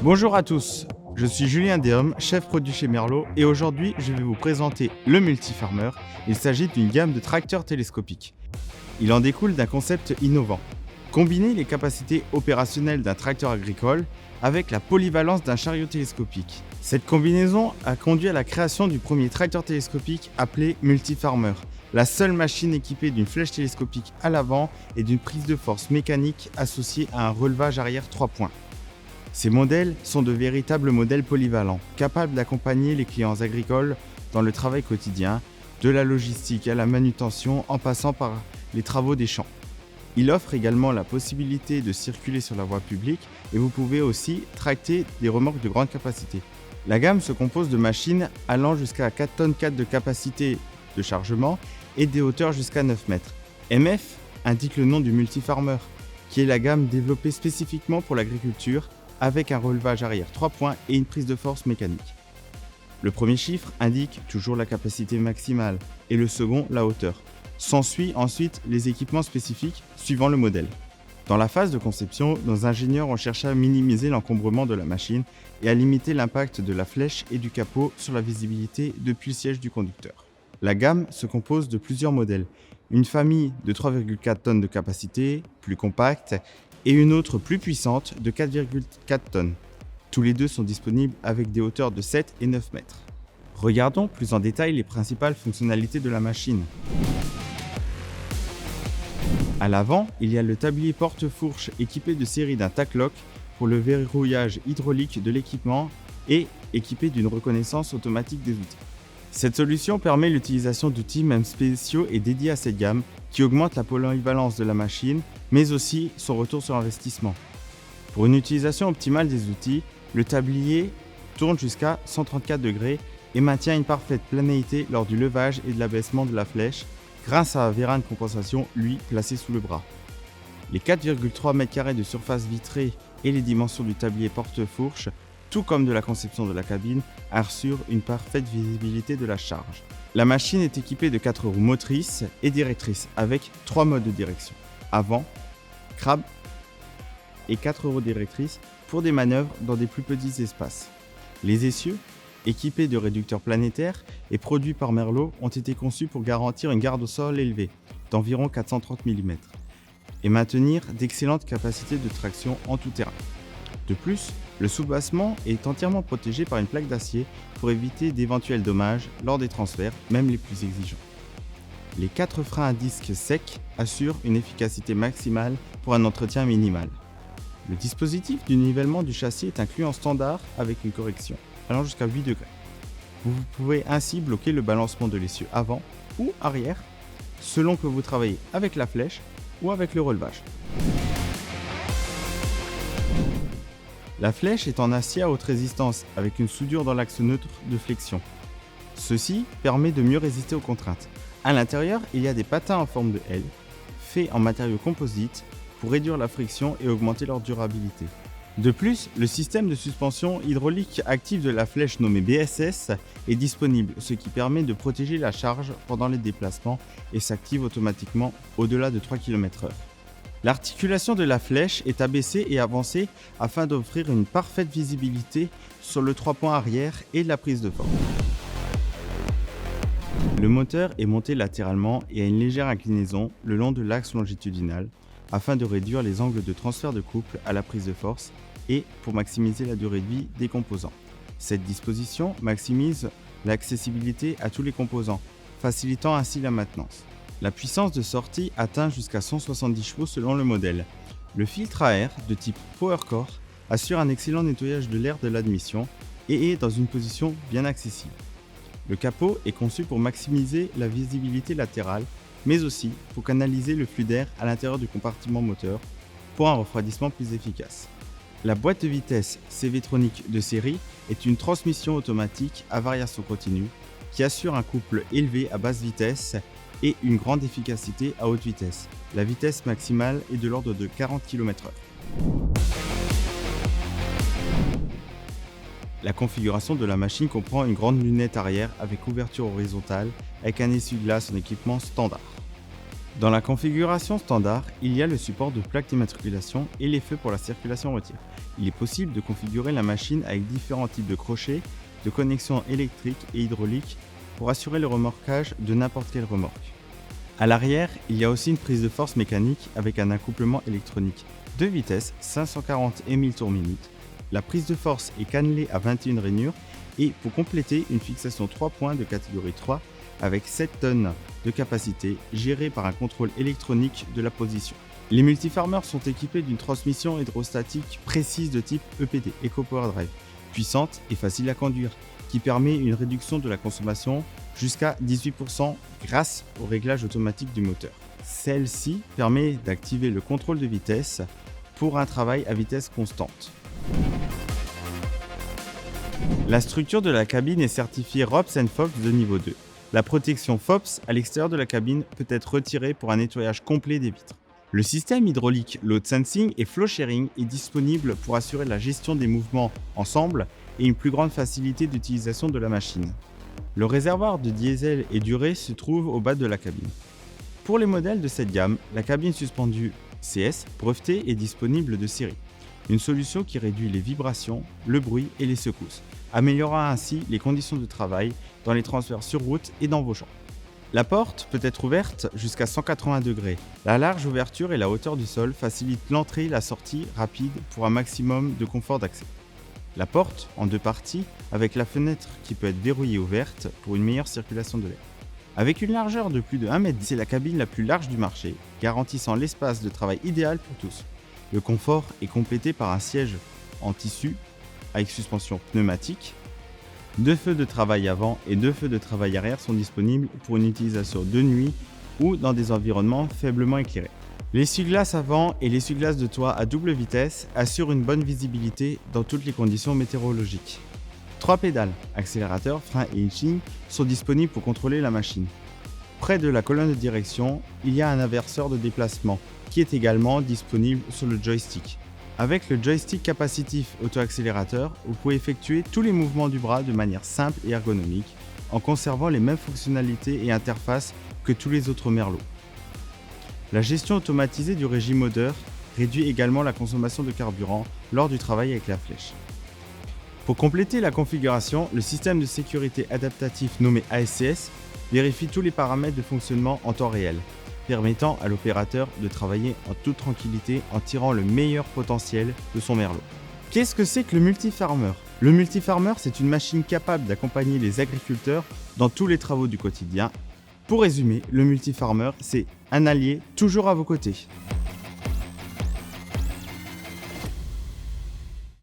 Bonjour à tous, je suis Julien Déhomme, chef produit chez Merlot et aujourd'hui je vais vous présenter le Multi-Farmer. Il s'agit d'une gamme de tracteurs télescopiques. Il en découle d'un concept innovant. Combiner les capacités opérationnelles d'un tracteur agricole avec la polyvalence d'un chariot télescopique. Cette combinaison a conduit à la création du premier tracteur télescopique appelé Multi-Farmer, la seule machine équipée d'une flèche télescopique à l'avant et d'une prise de force mécanique associée à un relevage arrière 3 points. Ces modèles sont de véritables modèles polyvalents, capables d'accompagner les clients agricoles dans le travail quotidien, de la logistique à la manutention en passant par les travaux des champs. Il offre également la possibilité de circuler sur la voie publique et vous pouvez aussi tracter des remorques de grande capacité. La gamme se compose de machines allant jusqu'à 4 tonnes 4 de capacité de chargement et des hauteurs jusqu'à 9 mètres. MF indique le nom du Multi-Farmer, qui est la gamme développée spécifiquement pour l'agriculture avec un relevage arrière 3 points et une prise de force mécanique. Le premier chiffre indique toujours la capacité maximale et le second la hauteur. S'ensuit ensuite les équipements spécifiques suivant le modèle. Dans la phase de conception, nos ingénieurs ont cherché à minimiser l'encombrement de la machine et à limiter l'impact de la flèche et du capot sur la visibilité depuis le siège du conducteur. La gamme se compose de plusieurs modèles. Une famille de 3,4 tonnes de capacité, plus compacte, et une autre plus puissante de 4,4 tonnes. Tous les deux sont disponibles avec des hauteurs de 7 et 9 mètres. Regardons plus en détail les principales fonctionnalités de la machine. À l'avant, il y a le tablier porte-fourche équipé de série d'un tac-lock pour le verrouillage hydraulique de l'équipement et équipé d'une reconnaissance automatique des outils. Cette solution permet l'utilisation d'outils même spéciaux et dédiés à cette gamme qui augmente la polyvalence de la machine, mais aussi son retour sur investissement. Pour une utilisation optimale des outils, le tablier tourne jusqu'à 134 degrés et maintient une parfaite planéité lors du levage et de l'abaissement de la flèche grâce à un vérin de compensation, lui, placé sous le bras. Les 4,3 m² de surface vitrée et les dimensions du tablier porte-fourche, tout comme de la conception de la cabine, assurent une parfaite visibilité de la charge. La machine est équipée de 4 roues motrices et directrices avec 3 modes de direction, avant, crabe et 4 roues directrices pour des manœuvres dans des plus petits espaces. Les essieux, équipés de réducteurs planétaires et produits par Merlot, ont été conçus pour garantir une garde au sol élevée, d'environ 430 mm, et maintenir d'excellentes capacités de traction en tout terrain. De plus, le soubassement est entièrement protégé par une plaque d'acier pour éviter d'éventuels dommages lors des transferts, même les plus exigeants. Les 4 freins à disque secs assurent une efficacité maximale pour un entretien minimal. Le dispositif du nivellement du châssis est inclus en standard avec une correction allant jusqu'à 8 degrés. Vous pouvez ainsi bloquer le balancement de l'essieu avant ou arrière selon que vous travaillez avec la flèche ou avec le relevage. La flèche est en acier à haute résistance avec une soudure dans l'axe neutre de flexion. Ceci permet de mieux résister aux contraintes. À l'intérieur, il y a des patins en forme de L, faits en matériaux composites pour réduire la friction et augmenter leur durabilité. De plus, le système de suspension hydraulique active de la flèche nommé BSS est disponible, ce qui permet de protéger la charge pendant les déplacements et s'active automatiquement au-delà de 3 km/h. L'articulation de la flèche est abaissée et avancée afin d'offrir une parfaite visibilité sur le 3 points arrière et la prise de force. Le moteur est monté latéralement et a une légère inclinaison le long de l'axe longitudinal afin de réduire les angles de transfert de couple à la prise de force et pour maximiser la durée de vie des composants. Cette disposition maximise l'accessibilité à tous les composants, facilitant ainsi la maintenance. La puissance de sortie atteint jusqu'à 170 chevaux selon le modèle. Le filtre à air de type PowerCore assure un excellent nettoyage de l'air de l'admission et est dans une position bien accessible. Le capot est conçu pour maximiser la visibilité latérale, mais aussi pour canaliser le flux d'air à l'intérieur du compartiment moteur pour un refroidissement plus efficace. La boîte de vitesse CV-tronic de série est une transmission automatique à variation continue qui assure un couple élevé à basse vitesse et une grande efficacité à haute vitesse. La vitesse maximale est de l'ordre de 40 km/h. La configuration de la machine comprend une grande lunette arrière avec ouverture horizontale avec un essuie-glace en équipement standard. Dans la configuration standard, il y a le support de plaque d'immatriculation et les feux pour la circulation routière. Il est possible de configurer la machine avec différents types de crochets, de connexions électriques et hydrauliques pour assurer le remorquage de n'importe quelle remorque. À l'arrière, il y a aussi une prise de force mécanique avec un accouplement électronique. 2 vitesses, 540 et 1000 tours minute. La prise de force est cannelée à 21 rainures et pour compléter une fixation 3 points de catégorie 3 avec 7 tonnes de capacité gérée par un contrôle électronique de la position. Les multifarmers sont équipés d'une transmission hydrostatique précise de type EPD, Eco Power Drive, puissante et facile à conduire, qui permet une réduction de la consommation jusqu'à 18% grâce au réglage automatique du moteur. Celle-ci permet d'activer le contrôle de vitesse pour un travail à vitesse constante. La structure de la cabine est certifiée RoPS & FOPS de niveau 2. La protection FOPS à l'extérieur de la cabine peut être retirée pour un nettoyage complet des vitres. Le système hydraulique Load Sensing et Flow Sharing est disponible pour assurer la gestion des mouvements ensemble et une plus grande facilité d'utilisation de la machine. Le réservoir de diesel et d'urée se trouve au bas de la cabine. Pour les modèles de cette gamme, la cabine suspendue CS brevetée est disponible de série. Une solution qui réduit les vibrations, le bruit et les secousses, améliorant ainsi les conditions de travail dans les transferts sur route et dans vos champs. La porte peut être ouverte jusqu'à 180 degrés. La large ouverture et la hauteur du sol facilitent l'entrée et la sortie rapide pour un maximum de confort d'accès. La porte en 2 parties avec la fenêtre qui peut être verrouillée ouverte pour une meilleure circulation de l'air. Avec une largeur de plus de 1 m, c'est la cabine la plus large du marché, garantissant l'espace de travail idéal pour tous. Le confort est complété par un siège en tissu avec suspension pneumatique. 2 feux de travail avant et 2 feux de travail arrière sont disponibles pour une utilisation de nuit ou dans des environnements faiblement éclairés. L'essuie-glace avant et l'essuie-glace de toit à double vitesse assurent une bonne visibilité dans toutes les conditions météorologiques. 3 pédales, accélérateur, frein et hitching sont disponibles pour contrôler la machine. Près de la colonne de direction, il y a un inverseur de déplacement qui est également disponible sur le joystick. Avec le joystick capacitif auto-accélérateur, vous pouvez effectuer tous les mouvements du bras de manière simple et ergonomique en conservant les mêmes fonctionnalités et interfaces que tous les autres Merlot. La gestion automatisée du régime odeur réduit également la consommation de carburant lors du travail avec la flèche. Pour compléter la configuration, le système de sécurité adaptatif nommé ASCS vérifie tous les paramètres de fonctionnement en temps réel, permettant à l'opérateur de travailler en toute tranquillité en tirant le meilleur potentiel de son Merlot. Qu'est-ce que c'est que le multifarmer ? Le multifarmer, c'est une machine capable d'accompagner les agriculteurs dans tous les travaux du quotidien. Pour résumer, le multifarmer, c'est un allié toujours à vos côtés.